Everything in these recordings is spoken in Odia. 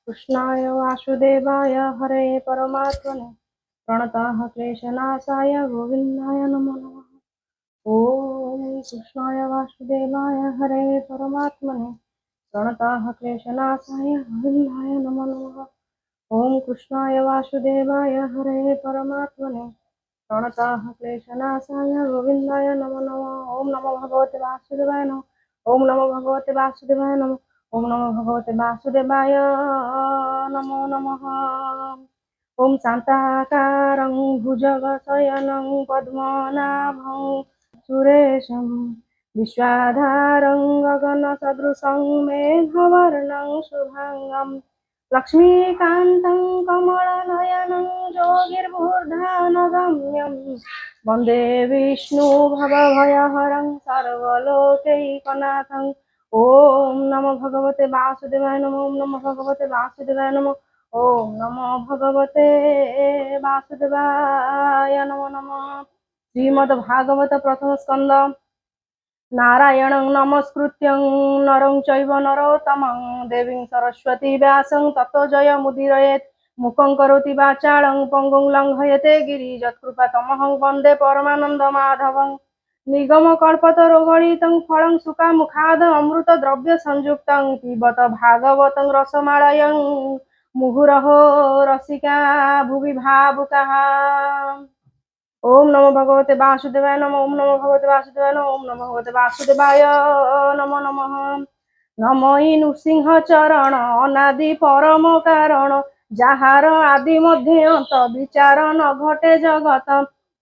कृष्णाय वासुदेवाय हरे परमात्मने प्रणतः क्लेशनाशाय गोविन्दाय नमो नमः। ॐ कृष्णाय वासुदेवाय हरे परमात्मने प्रणतः क्लेशनाशाय गोविन्दाय नमो नमः। ॐ कृष्णाय वासुदेवाय हरे परमात्मने प्रणतः क्लेशनाशाय गोविन्दाय नमो नमः। ॐ नमो भगवते वासुदेवाय नमः। ॐ नमो भगवते वासुदेवाय नमः। ॐ नमो भगवते वासुदेवाय नमो नमः। ॐ शान्ताकारं भुजगशयनं पद्मनाभं सुरेशं विश्वाधारं गगनसदृशं मेघवर्णं शुभाङ्गं लक्ष्मीकान्तं कमलनयनं योगिर्भूर्धानगम्यं वन्दे विष्णुभवभयहरं सर्वलोकैकनाथं। ॐ नमो भगवते वासुदेवाय नमः। ॐ नमो भगवते वासुदेवाय नमः। ॐ नमो भगवते वासुदेवाय नमो नमः। श्रीमद्भागवत प्रथम स्कंद। नारायणं नमस्कृत्यं नरं चैव नरोत्तमं देवीं सरस्वती व्यासं ततो जयमुदीरयेत्। मुखं करोति वाचालं पङ्गुं लङ्घयते गिरिजत्कृपातमहं वन्दे परमानन्दमाधवं। निगमकल्पतरोगणितं फलं सुखामुखाद अमृतद्रव्यसंयुक्तं पिबत भागवतं रसमालयं मुहुरहो रसिका भुवि भावुकाः। ओम नमो भगवते वासुदेवाय नमः। ओम नमो भगवते वासुदेवाय नमः। ओम नमो भगवते वासुदेवाय नमो नमः। नमोई नृसिंह चरण अनादि परम कारण যাহার আদি মধ্যে অন্ত বিচার ন ঘটে জগত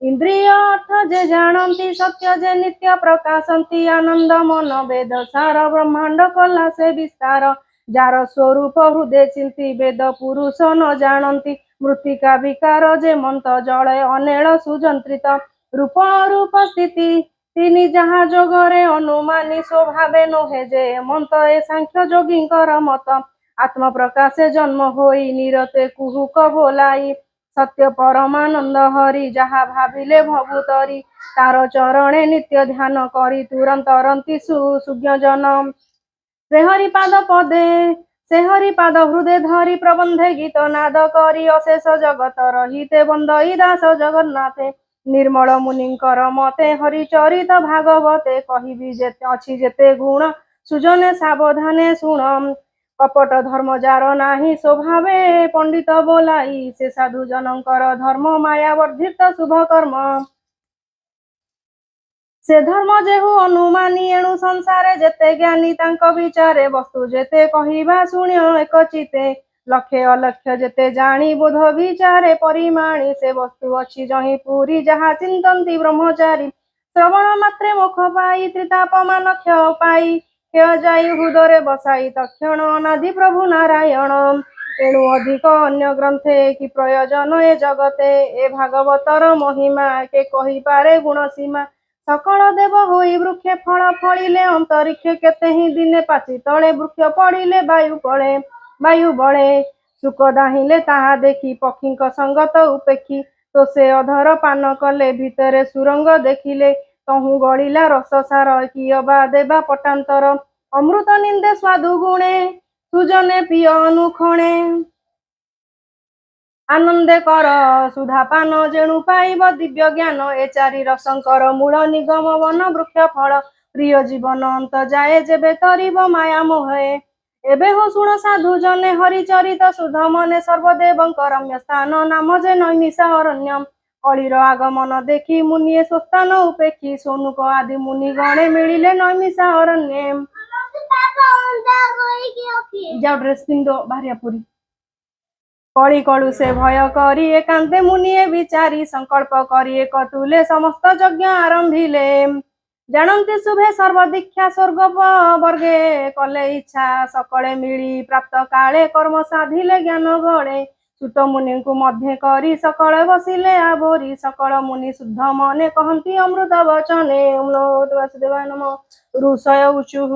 ইন্দ্রিয় অর্থ যে জানন্তি সত্য যে নিত্য প্রকাশন্তি আনন্দ মন বেদ সার ব্রহ্মাণ্ড কলা সে বিস্তার যার স্বরূপ হৃদয় চিন্তি বেদ পুরুষ ন জানন্তি মৃত্তিকা বিকার যে মন্ত জলে অনেଳ সুযন্ত্রিত রূপ অরূপ স্থিতি তিনি যাহা যোগরে অনুমানী স্বভাবে নহে যে মন্ত এ সাংখ্য যোগীঙ্কর মত আত্ম প্রকাশে জন্ম হই নিরতে কুহুক বোলাই সত্য পরমানন্দ হরি যাহা ভাবিলে ভবুতরি তার চরণে নিত্য ধ্যান করি তুরন্ত রন্তি সুজ্ঞ জন সে হরিপাদ পদে সে হরিপাদ হৃদয় ধরি প্রবন্ধে গীত নাদ করি অশেষ জগত রহিতে বন্দই দাস জগন্নাথে ନିର୍ମଳ ମୁନିଙ୍କର ମତେ ହରିଚରିତ ଭାଗବତେ କହିବି ଯେତେ ଅଛି ଯେତେ ଗୁଣ ସୁଜନେ ସାବଧାନେ ଶୁଣ କପଟ ଧର୍ମ ଯାର ନାହିଁ ସ୍ୱଭାବେ ପଣ୍ଡିତ ବୋଲାଇ ସେ ସାଧୁ ଜନଙ୍କର ଧର୍ମ ମାୟା ବର୍ଦ୍ଧିତ ଶୁଭ କର୍ମ ସେ ଧର୍ମ ଯେହୁ ଅନୁମାନି ଏଣୁ ସଂସାରେ ଯେତେ ଜ୍ଞାନୀ ତାଙ୍କ ବିଚାରେ ବସ୍ତୁ ଯେତେ କହିବା ଶୁଣ୍ୟ ଏକ ଚିତେ ଲକ୍ଷେ ଅଲକ୍ଷ ଯେତେ ଜାଣି ବୋଧ ବିଚାରେ ପରିମାଣି ସେ ବସ୍ତୁ ଅଛି ଜହିଁ ପୁରୀ ଯାହା ଚିନ୍ତନ୍ତି ବ୍ରହ୍ମଚାରୀ ଶ୍ରବଣ ମାତ୍ରେ ମୁଖ ପାଇ ତ୍ରିତାପମାନ କ୍ଷୟ ପାଇ କ୍ଷୟ ଯାଇ ହୃଦୟରେ ବସାଇ ତକ୍ଷଣ ଅନାଦି ପ୍ରଭୁ ନାରାୟଣ ଏଣୁ ଅଧିକ ଅନ୍ୟ ଗ୍ରନ୍ଥେ କି ପ୍ରୟୋଜନ ଏ ଜଗତେ ଏ ଭାଗବତର ମହିମା କେ କହିପାରେ ଗୁଣ ସୀମା ସକଳ ଦେବ ହୋଇ ବୃକ୍ଷେ ଫଳ ଫଳିଲେ ଅନ୍ତରିକ୍ଷ କେତେ ହିଁ ଦିନେ ପାଚି ତଳେ ବୃକ୍ଷ ପଡ଼ିଲେ ବାୟୁ ବଳେ ସୁକ ଦାହିଲେ ତାହା ଦେଖି ପକ୍ଷୀଙ୍କ ସଙ୍ଗତ ଉପେକ୍ଷୀ ତ ସେ ଅଧର ପାନ କଲେ ଭିତରେ ସୁରଙ୍ଗ ଦେଖିଲେ ତହୁଁ ଗଳିଲା ରସସାର କିଏ ବା ଦେବା ପଟାନ୍ତର ଅମୃତ ନିନ୍ଦେ ସ୍ୱାଦୁ ଗୁଣେ ସୁଜନେ ପ୍ରିୟ ଅନୁକ୍ଷଣେ ଆନନ୍ଦେ କର ସୁଧାପାନ ଯେଣୁ ପାଇବ ଦିବ୍ୟ ଜ୍ଞାନ ଏ ଚାରି ରସଙ୍କର ମୂଳ ନିଗମ ବନ ବୃକ୍ଷ ଫଳ ପ୍ରିୟ ଜୀବନ ଅନ୍ତ ଯାଏ ଯେବେ ତରିବ ମାୟା ମୋହେ ଏବେ ହୋ ଶୁଣ ସାଧୁ ଜନେ ହରିଚରିତ ଶୁଦ୍ଧ ମନେ ସର୍ବଦେବଙ୍କ ରମ୍ୟ ସ୍ଥାନ ନାମ ଯେ ନୈମିଷା ଅରଣ୍ୟ କଳିର ଆଗମନ ଦେଖି ମୁନିଏ ସ୍ୱସ୍ଥାନ ଉପେକ୍ଷୀ ସୋନୁକ ଆଦି ମୁନି ଗଣେ ମିଳିଲେ ନୈମିଷା ଅରଣ୍ୟେ ଯାଅ ଡ୍ରେସ ପିନ୍ଧ ବାହାରିଆ ପୁରୀ কলি কলু সে ভয় করি একান্তে মুনিয়ে বিচারি সংকল্প করি এক তুলে সমস্ত যজ্ঞ আরম্ভিলে জানন্তি শুভে সর্বদীক্ষা স্বর্গ বর্গে কলে ইচ্ছা সকলে মিলি প্রাপ্ত কালে কর্ম সাধিলে জ্ঞান গড়ে সুত মুনিଙ୍କୁ ମଧ୍ୟ କରି ସକଳ ବସିଲେ ଆବୋରି ସକଳ ମୁନି ଶୁଦ୍ଧ ମନେ କହନ୍ତି ଅମୃତ ବଚନେ ଓମ୍ ନମୋ ବାସୁଦେବାୟ ନମଃ ଋଷୟ ଉଚୁଃ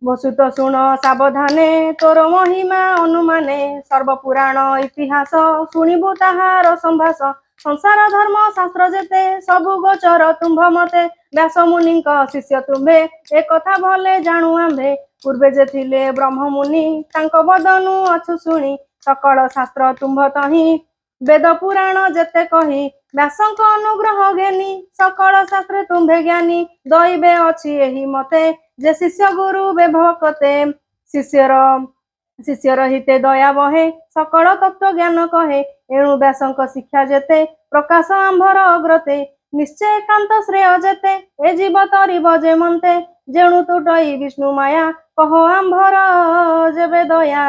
বসুত শুণ সাবধানে তোর মহিমা অনুমানে সর্বপুরাণ ইতিহাস শুଣିবু তাহার সম্ভাষ সংসার ধর্ম শাস্ত্র যেতে সবু গোচর তুম্ভ মতে ব্যাস মুনিଙ୍କ ଶିଷ୍ୟ ତୁମ୍ଭେ ଏ କଥା ଭଲେ ଜାଣୁ ଆମ୍ଭେ ପୂର୍ବେ ଯେ ଥିଲେ ବ୍ରହ୍ମମୁନି ତାଙ୍କ ବଦନୁ ଅଛୁ ଶୁଣି ସକଳ ଶାସ୍ତ୍ର ତୁମ୍ଭ ତହିଁ ବେଦ ପୁରାଣ ଯେତେ କହି ବ୍ୟାସଙ୍କ ଅନୁଗ୍ରହ ଘେନି ସକଳ ଶାସ୍ତ୍ରେ ତୁମ୍ଭେ ଜ୍ଞାନୀ ଦଇବେ ଅଛି ଏହି ମତେ ଯେ ଶିଷ୍ୟ ଗୁରୁ ବେଭକତେ ଶିଷ୍ୟର ହିତେ ଦୟା ବହେ ସକଳ ତତ୍ତ୍ୱ ଜ୍ଞାନ କହେ ଏଣୁ ବ୍ୟାସଙ୍କ ଶିକ୍ଷା ଯେତେ ପ୍ରକାଶ ଆମ୍ଭର ଅଗ୍ରତେ ନିଶ୍ଚୟ ଏକାନ୍ତ ଶ୍ରେୟ ଯେତେ ଏ ଜୀବ ତରିବ ଯେ ମନ୍ତେ ଯେଣୁ ତୁଟଇ ବିଷ୍ଣୁ ମାୟା କହ ଆମ୍ଭର ଯେବେ ଦୟା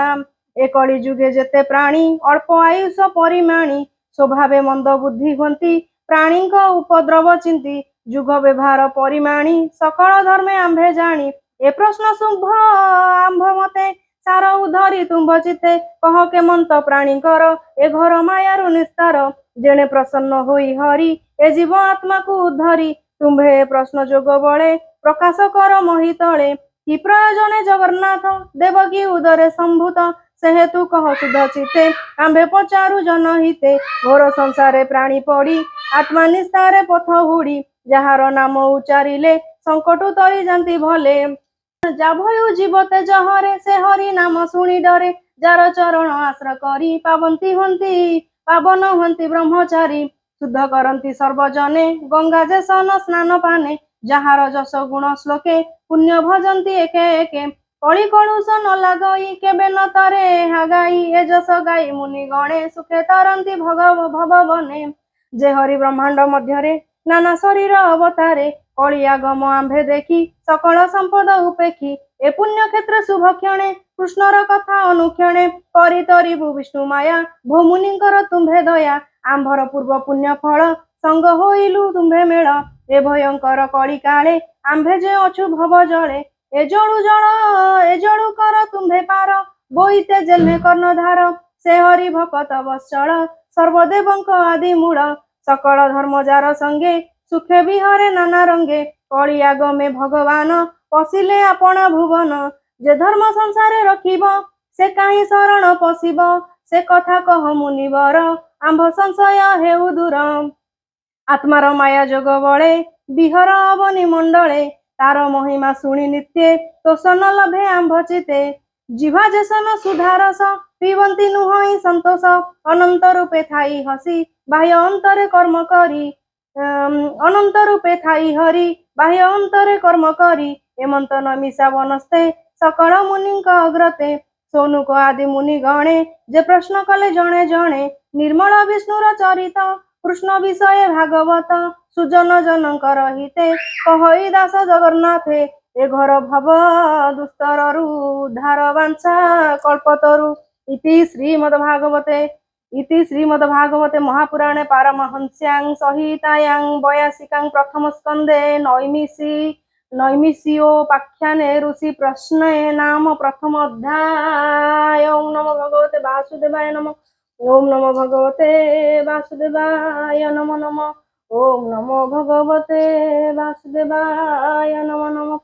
ଏ କଳି ଯୁଗେ ଯେତେ ପ୍ରାଣୀ ଅଳ୍ପ ଆୟୁଷ ପରିମାଣୀ ସ୍ୱଭାବେ ମନ୍ଦ ବୁଦ୍ଧି ହୁଅନ୍ତି ପ୍ରାଣୀଙ୍କ ଉପଦ୍ରବ ଚିନ୍ତି ଯୁଗ ବ୍ୟବହାର ପରିମାଣୀ ସକଳ ଧର୍ମେ ଆମ୍ଭେ ଜାଣି ଏ ପ୍ରଶ୍ନ ଶୁଭ ଆମ୍ଭ ମତେ ସାର ଉଧରି ତୁମ୍ଭ ଚିତେ କହ କେମନ୍ତ ପ୍ରାଣୀଙ୍କର ଏ ଘର ମାୟାରୁ ନିସ୍ତାର ଯେଣେ ପ୍ରସନ୍ନ ହୋଇ ହରି ଏ ଜୀବ ଆତ୍ମାକୁ ଉଦ୍ଧରି ତୁମ୍ଭେ ଏ ପ୍ରଶ୍ନ ଯୋଗ ବଳେ ପ୍ରକାଶ କର ମହି ତଳେ କି ପ୍ରୟୋଜନେ ଜଗନ୍ନାଥ ଦେବକୀ ଉଦରେ ସମ୍ଭୂତ ସେ ହେତୁ କହ ସୁଧ ଚିତେ ଆମ୍ଭେ ପଚାରୁ ଜନହିତେ ଘୋର ସଂସାରେ ପ୍ରାଣୀ ପଡ଼ି ଆତ୍ମା ନିସ୍ତାରେ ପଥ ହୁଡ଼ି ଯାହାର ନାମ ଉଚାରିଲେ ସଙ୍କଟୁ ତରି ଯାନ୍ତି ଭଲେ ଯା ଭୟୁ ଜୀବ ତେଜ ହରେ ସେ ହରି ନାମ ଶୁଣି ଡରେ ଯାର ଚରଣ ଆଶ୍ର କରି ପାବନ ହୁଅନ୍ତି ବ୍ରହ୍ମଚାରୀ ଶୁଦ୍ଧ କରନ୍ତି ସର୍ବଜନେ ଗଙ୍ଗା ଜେସନ ସ୍ନାନ ପାନେ ଯାହାର ଯଶ ଗୁଣ ଶ୍ଲୋକେ ପୁଣ୍ୟ ଭଜନ୍ତି ଏକେ ଏକେ କଳି କଳୁଷ ନ ଲାଗଇ କେବେ ନ ତରେ ଏହା ଗାଇ ଏ ଯଶ ଗାଇ ମୁନି ଗଣେ ସୁଖେ ତରନ୍ତି ଭବବନେ ଯେ ହରି ବ୍ରହ୍ମାଣ୍ଡ ମଧ୍ୟରେ ନାନା ଶରୀର ଅବତାରେ କଳି ଆଗମ ଆମ୍ଭେ ଦେଖି ସକଳ ସମ୍ପଦ ଉପେକ୍ଷି ଏ ପୁଣ୍ୟ କ୍ଷେତ୍ର ଶୁଭ କ୍ଷଣେ କୃଷ୍ଣର କଥା ଅନୁକ୍ଷଣେ କରି ତରିବୁ ବିଷ୍ଣୁ ମାୟା ଭୂମୁନିଙ୍କର ତୁମ୍ଭେ ଦୟା ଆମ୍ଭର ପୂର୍ବ ପୁଣ୍ୟ ଫଳ ସଙ୍ଗ ହୋଇଲୁ ତୁମ୍ଭେ ମେଳ ଏ ଭୟଙ୍କର କଳି କାଳେ ଆମ୍ଭେ ଯେ ଅଛୁ ଭବ ଜଳେ ଏ ଜଳୁ କର ତୁମ୍ଭେ ପାର ବୋଇତେ ଜେହ୍ନେ କର୍ଣ୍ଣଧାର ସେ ହରି ଭକତ ବତ୍ସଳ ସର୍ବଦେବଙ୍କ ଆଦି ମୂଳ ସକଳ ଧର୍ମ ଯାର ସଙ୍ଗେ ସୁଖେ ବିହରେ ନାନା ରଙ୍ଗେ କଳି ଆଗମେ ଭଗବାନ ପଶିଲେ ଆପଣା ଭୁବନ ଯେ ଧର୍ମ ସଂସାରେ ରଖିବ ସେ କାହିଁ ଶରଣ ପଶିବ ସେ କଥା କହ ମୁନିବର ଆମ୍ଭ ସଂଶୟ ହେଉ ଦୂର ଆତ୍ମାର ମାୟା ଯୋଗ ବଳେ ବିହର ଅବନି ମଣ୍ଡଳେ ତାର ମହିମା ଶୁଣି ନିତ୍ୟେ ତୋଷଣ ଲଭେ ଆମ୍ଭ ଚିତେ ଜିହ୍ବା ଯେସନ ସୁଧାରସ ପିବନ୍ତି ନୁହଁ ସନ୍ତୋଷ ଅନନ୍ତ ରୂପେ ଥାଇ ହସି ବାହ୍ୟ ଅନ୍ତରେ କର୍ମ କରି ଅନନ୍ତ ରୂପେ ଥାଇ ହରି ବାହ୍ୟ ଅନ୍ତରେ କର୍ମ କରି ଏମନ୍ତ ନମିଷା ବନସ୍ତେ ସକଳ ମୁନିଙ୍କ ଅଗ୍ରତେ ସୌନୁକ ଆଦି ମୁନି ଗଣେ ଯେ ପ୍ରଶ୍ନ କଲେ ଜଣେ ଜଣେ ନିର୍ମଳ ବିଷ୍ଣୁର ଚରିତ କୃଷ୍ଣ ବିଷୟ ଭାଗବତ ସୁଜନ ଜନଙ୍କର ହିତେ କହଇ ଦାସ ଜଗନ୍ନାଥେ ଏ ଘର ଭବ ଦୁସ୍ତରରୁ ଉଦ୍ଧାର ବାଂଛା କଳ୍ପତରୁ इति श्रीमद्भागवते महापुराणे पारमहंस्यां संहितायां 82 प्रथम स्कंदे नैमिषियोपाख्याने ऋषि प्रश्ने नाम प्रथम अध्याय। ओम नमो भगवते वासुदेवाय नमः। ओम नमो भगवते वासुदेवाय नमो नमः। ओम नमो भगवते वासुदेवाय नमो नमः।